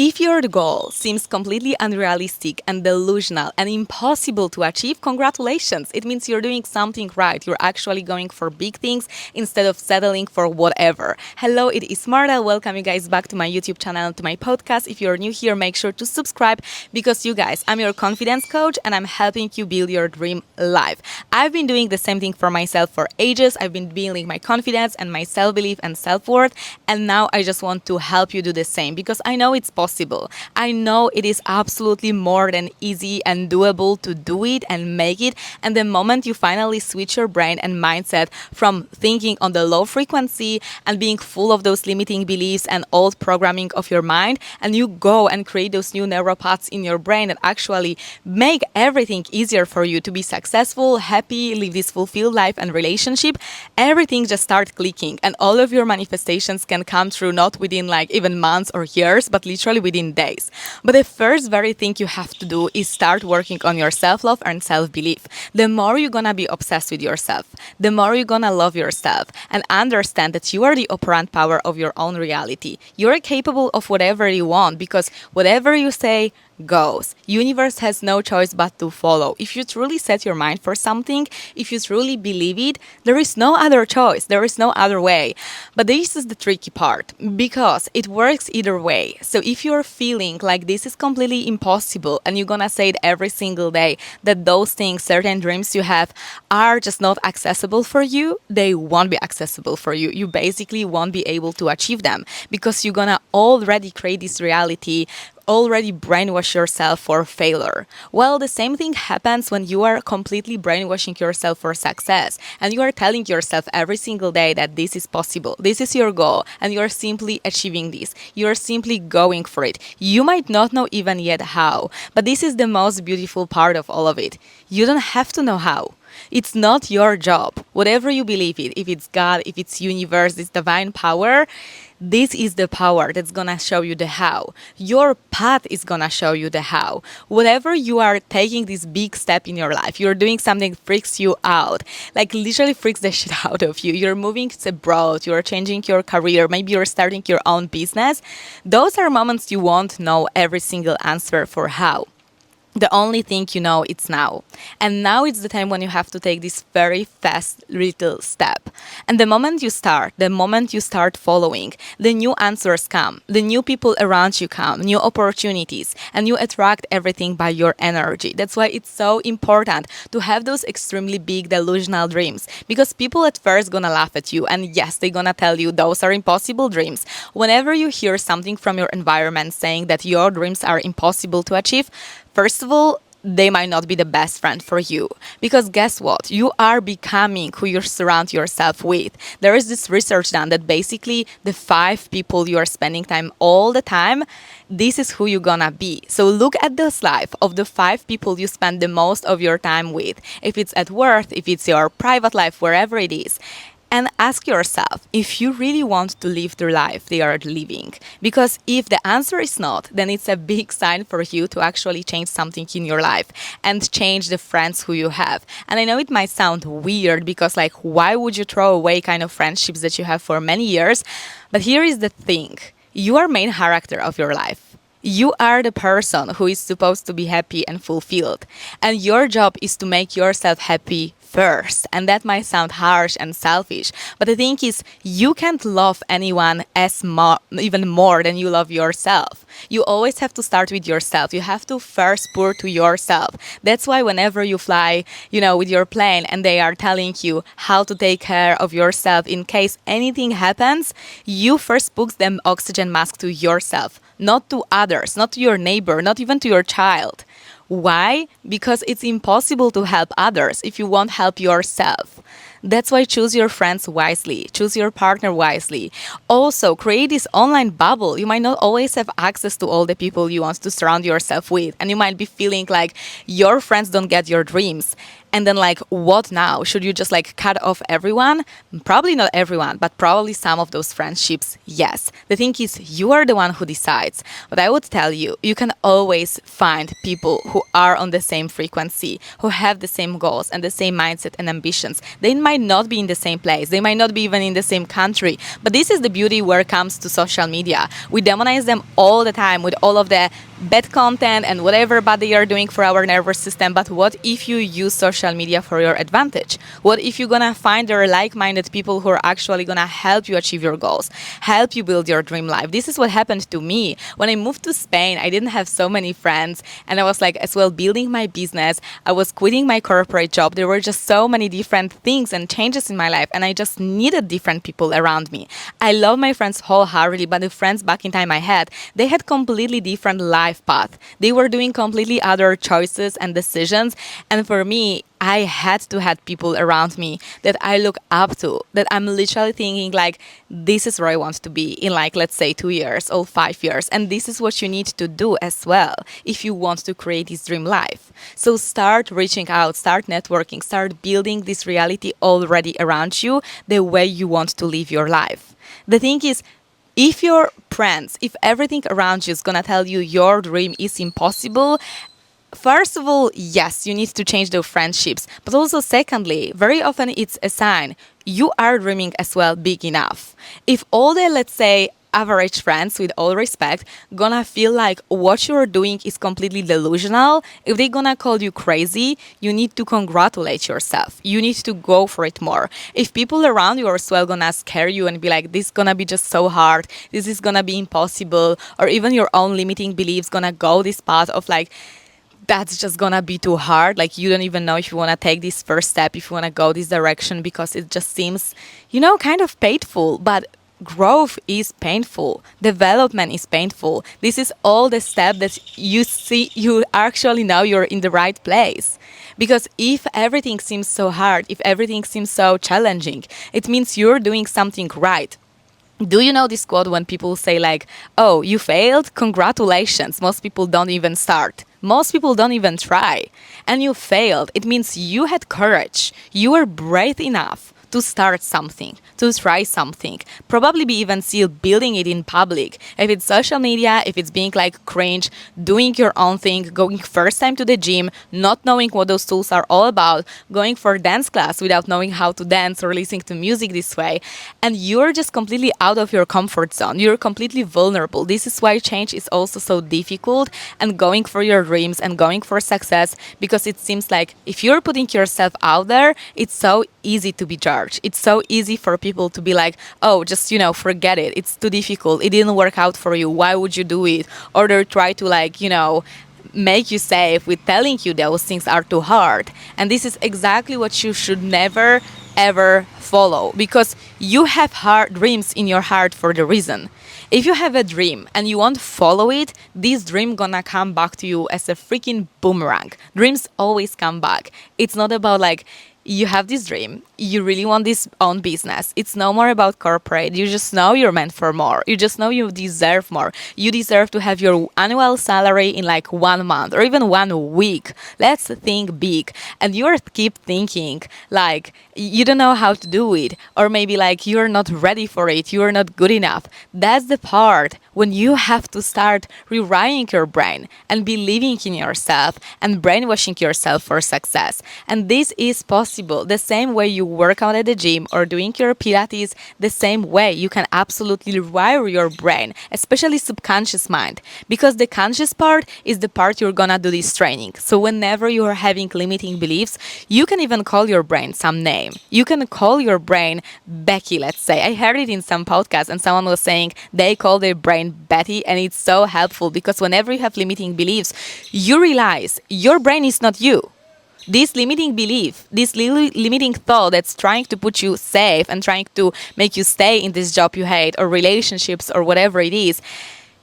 If your goal seems completely unrealistic and delusional and impossible to achieve, congratulations. It means you're doing something right. You're actually going for big things instead of settling for whatever. Hello, it is Marta. Welcome you guys back to my YouTube channel and to my podcast. If you're new here, make sure to subscribe because you guys, I'm your confidence coach and I'm helping you build your dream life. I've been doing the same thing for myself for ages. I've been building my confidence and my self-belief and self-worth, and now I just want to help you do the same because I know it's possible. I know it is absolutely more than easy and doable to do it and make it. And the moment you finally switch your brain and mindset from thinking on the low frequency and being full of those limiting beliefs and old programming of your mind, and you go and create those new neural paths in your brain that actually make everything easier for you to be successful, happy, live this fulfilled life and relationship, everything just starts clicking and all of your manifestations can come true not within like even months or years, but literally within days. But the first very thing you have to do is start working on your self-love and self-belief. The more you're gonna be obsessed with yourself, the more you're gonna love yourself and understand that you are the operant power of your own reality. You're capable of whatever you want because whatever you say goes. Universe has no choice but to follow. If you truly set your mind for something, if you truly believe it, there is no other choice. There is no other way. But this is the tricky part because it works either way. So if you're feeling like this is completely impossible and you're gonna say it every single day that those things, certain dreams you have are just not accessible for you, they won't be accessible for you. You basically won't be able to achieve them because you're gonna already create this reality, already brainwash yourself for failure. Well, the same thing happens when you are completely brainwashing yourself for success and you are telling yourself every single day that this is possible, this is your goal, and you are simply achieving this. You are simply going for it. You might not know even yet how, but this is the most beautiful part of all of it. You don't have to know how. It's not your job. Whatever you believe in, if it's God, if it's universe, this divine power, this is the power that's gonna show you the how. Your path is gonna show you the how. Whatever you are taking this big step in your life, you're doing something that freaks you out, like literally freaks the shit out of you. You're moving abroad, you're changing your career, maybe you're starting your own business. Those are moments you won't know every single answer for how. The only thing you know it's now. And now it's the time when you have to take this very fast little step. And the moment you start following, the new answers come, the new people around you come, new opportunities, and you attract everything by your energy. That's why it's so important to have those extremely big delusional dreams because people at first gonna laugh at you and yes, they're gonna tell you those are impossible dreams. Whenever you hear something from your environment saying that your dreams are impossible to achieve, first of all, they might not be the best friend for you. Because guess what? You are becoming who you surround yourself with. There is this research done that basically the 5 people you are spending time all the time, this is who you're gonna be. So look at this life of the 5 people you spend the most of your time with. If it's at work, if it's your private life, wherever it is. And ask yourself if you really want to live the life they are living. Because if the answer is not, then it's a big sign for you to actually change something in your life and change the friends who you have. And I know it might sound weird because like, why would you throw away kind of friendships that you have for many years? But here is the thing. You are main character of your life. You are the person who is supposed to be happy and fulfilled. And your job is to make yourself happy first. And that might sound harsh and selfish, but the thing is, you can't love anyone even more than you love yourself. You always have to start with yourself. You have to first pour to yourself. That's why whenever you fly, with your plane and they are telling you how to take care of yourself in case anything happens, you first put them oxygen mask to yourself, not to others, not to your neighbor, not even to your child. Why? Because it's impossible to help others if you won't help yourself. That's why choose your friends wisely, choose your partner wisely. Also, create this online bubble. You might not always have access to all the people you want to surround yourself with, and you might be feeling like your friends don't get your dreams. And then what now? Should you just cut off everyone? Probably not everyone, but probably some of those friendships, yes. The thing is, you are the one who decides. But I would tell you, you can always find people who are on the same frequency, who have the same goals and the same mindset and ambitions. They might might not be in the same place. They might not be even in the same country. But this is the beauty where it comes to social media. We demonize them all the time with all of the bad content and whatever bad they are doing for our nervous system. But what if you use social media for your advantage? What if you're gonna find there are like-minded people who are actually gonna help you achieve your goals, help you build your dream life? This is what happened to me. When I moved to Spain, I didn't have so many friends, and I was like as well building my business. I was quitting my corporate job. There were just so many different things and changes in my life, and I just needed different people around me. I love my friends wholeheartedly, but the friends back in time I had, they had completely different life path. They were doing completely other choices and decisions, and for me, I had to have people around me that I look up to, that I'm literally thinking like, this is where I want to be in like, let's say 2 years or 5 years. And this is what you need to do as well if you want to create this dream life. So start reaching out, start networking, start building this reality already around you the way you want to live your life. The thing is, if your friends, if everything around you is gonna tell you your dream is impossible, first of all, yes, you need to change those friendships. But also, secondly, very often it's a sign you are dreaming as well big enough. If all the, let's say, average friends, with all respect, gonna feel like what you're doing is completely delusional, if they're gonna call you crazy, you need to congratulate yourself. You need to go for it more. If people around you are as well gonna scare you and be like, this is gonna be just so hard, this is gonna be impossible, or even your own limiting beliefs gonna go this path of like, that's just gonna be too hard. Like, you don't even know if you wanna take this first step, if you wanna go this direction, because it just seems, kind of painful. But growth is painful. Development is painful. This is all the step that you see, you actually know you're in the right place. Because if everything seems so hard, if everything seems so challenging, it means you're doing something right. Do you know this quote when people say like, oh, you failed? Congratulations. Most people don't even start. Most people don't even try. And you failed. It means you had courage. You were brave enough to start something, to try something, probably be even still building it in public. If it's social media, if it's being like cringe, doing your own thing, going first time to the gym, not knowing what those tools are all about, going for dance class without knowing how to dance or listening to music this way, and you're just completely out of your comfort zone. You're completely vulnerable. This is why change is also so difficult, and going for your dreams and going for success, because it seems like if you're putting yourself out there, it's so easy to be judged. It's so easy for people to be like, oh, just, forget it. It's too difficult. It didn't work out for you. Why would you do it? Or they try to make you safe with telling you those things are too hard. And this is exactly what you should never, ever follow, because you have hard dreams in your heart for the reason. If you have a dream and you won't follow it, this dream gonna come back to you as a freaking boomerang. Dreams always come back. It's not about like, you have this dream, you really want this own business. It's no more about corporate. You just know you're meant for more. You just know you deserve more. You deserve to have your annual salary in like 1 month or even 1 week. Let's think big. And you keep thinking like you don't know how to do it, or maybe like you're not ready for it, you're not good enough. That's the part when you have to start rewiring your brain and believing in yourself and brainwashing yourself for success. And this is possible. The same way you work out at the gym or doing your Pilates, the same way you can absolutely rewire your brain, especially subconscious mind, because the conscious part is the part you're gonna do this training. So whenever you are having limiting beliefs, you can even call your brain some name. You can call your brain Becky, let's say. I heard it in some podcast and someone was saying they call their brain Betty, and it's so helpful because whenever you have limiting beliefs, you realize your brain is not you. This limiting belief, this limiting thought that's trying to put you safe and trying to make you stay in this job you hate or relationships or whatever it is,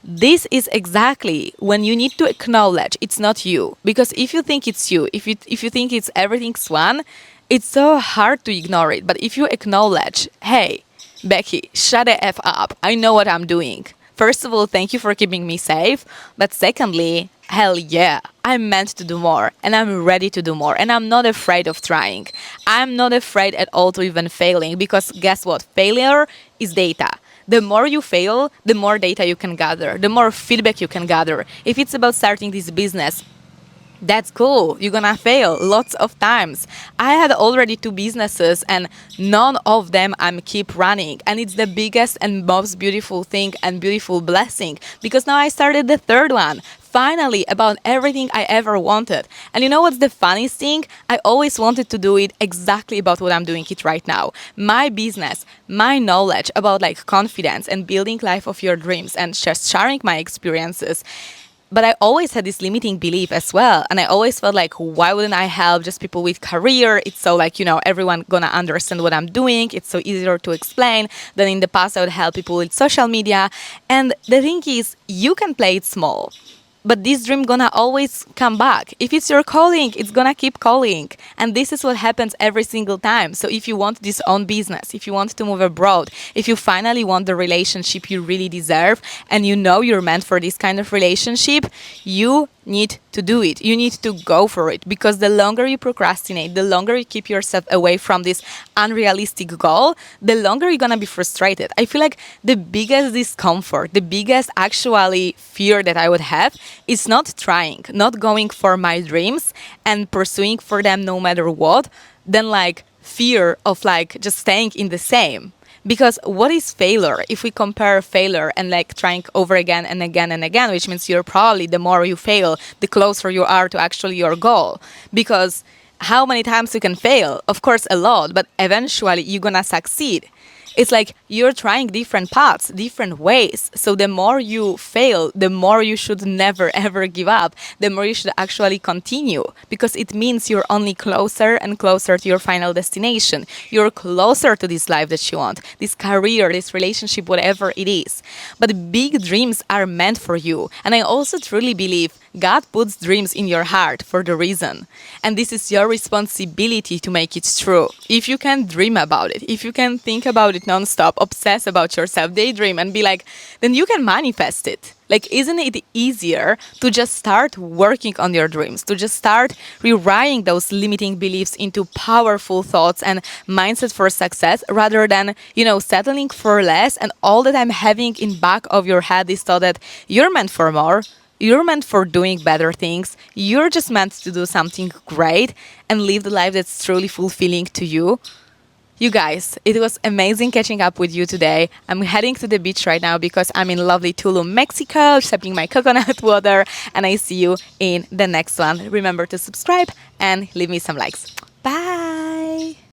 this is exactly when you need to acknowledge it's not you. Because if you think it's you, if you think it's everything's one, it's so hard to ignore it. But if you acknowledge, hey, Becky, shut the F up. I know what I'm doing. First of all, thank you for keeping me safe. But secondly, hell yeah, I'm meant to do more and I'm ready to do more and I'm not afraid of trying. I'm not afraid at all to even failing, because guess what? Failure is data. The more you fail, the more data you can gather, the more feedback you can gather. If it's about starting this business, That's cool. You're gonna fail lots of times. I had already two businesses and none of them I'm keep running. And it's the biggest and most beautiful thing and beautiful blessing because now I started the third one. Finally, about everything I ever wanted. And you know what's the funniest thing? I always wanted to do it exactly about what I'm doing it right now. My business, my knowledge about like confidence and building life of your dreams and just sharing my experiences, but I always had this limiting belief as well. And I always felt like, why wouldn't I help just people with career? It's so like, everyone gonna understand what I'm doing. It's so easier to explain than in the past I would help people with social media. And the thing is, you can play it small. But this dream gonna always come back. If it's your calling, it's gonna keep calling. And this is what happens every single time. So if you want this own business, if you want to move abroad, if you finally want the relationship you really deserve, and you know you're meant for this kind of relationship, you need to do it. You need to go for it because the longer you procrastinate, the longer you keep yourself away from this unrealistic goal, the longer you're gonna be frustrated. I feel like the biggest discomfort, the biggest actually fear that I would have is not trying, not going for my dreams and pursuing for them no matter what, than like fear of like just staying in the same. Because what is failure? If we compare failure and like trying over again and again and again, which means you're probably the more you fail, the closer you are to actually your goal. Because how many times you can fail? Of course, a lot, but eventually you're gonna succeed. It's like you're trying different paths, different ways. So the more you fail, the more you should never ever give up, the more you should actually continue because it means you're only closer and closer to your final destination. You're closer to this life that you want, this career, this relationship, whatever it is. But big dreams are meant for you. And I also truly believe God puts dreams in your heart for the reason. And this is your responsibility to make it true. If you can dream about it, if you can think about it nonstop, obsess about yourself, daydream and be like, then you can manifest it. Like, isn't it easier to just start working on your dreams, to just start rewriting those limiting beliefs into powerful thoughts and mindset for success rather than, settling for less and all that I'm having in back of your head is thought that you're meant for more. You're meant for doing better things. You're just meant to do something great and live the life that's truly fulfilling to you. You guys, it was amazing catching up with you today. I'm heading to the beach right now because I'm in lovely Tulum, Mexico, sipping my coconut water, and I see you in the next one. Remember to subscribe and leave me some likes. Bye!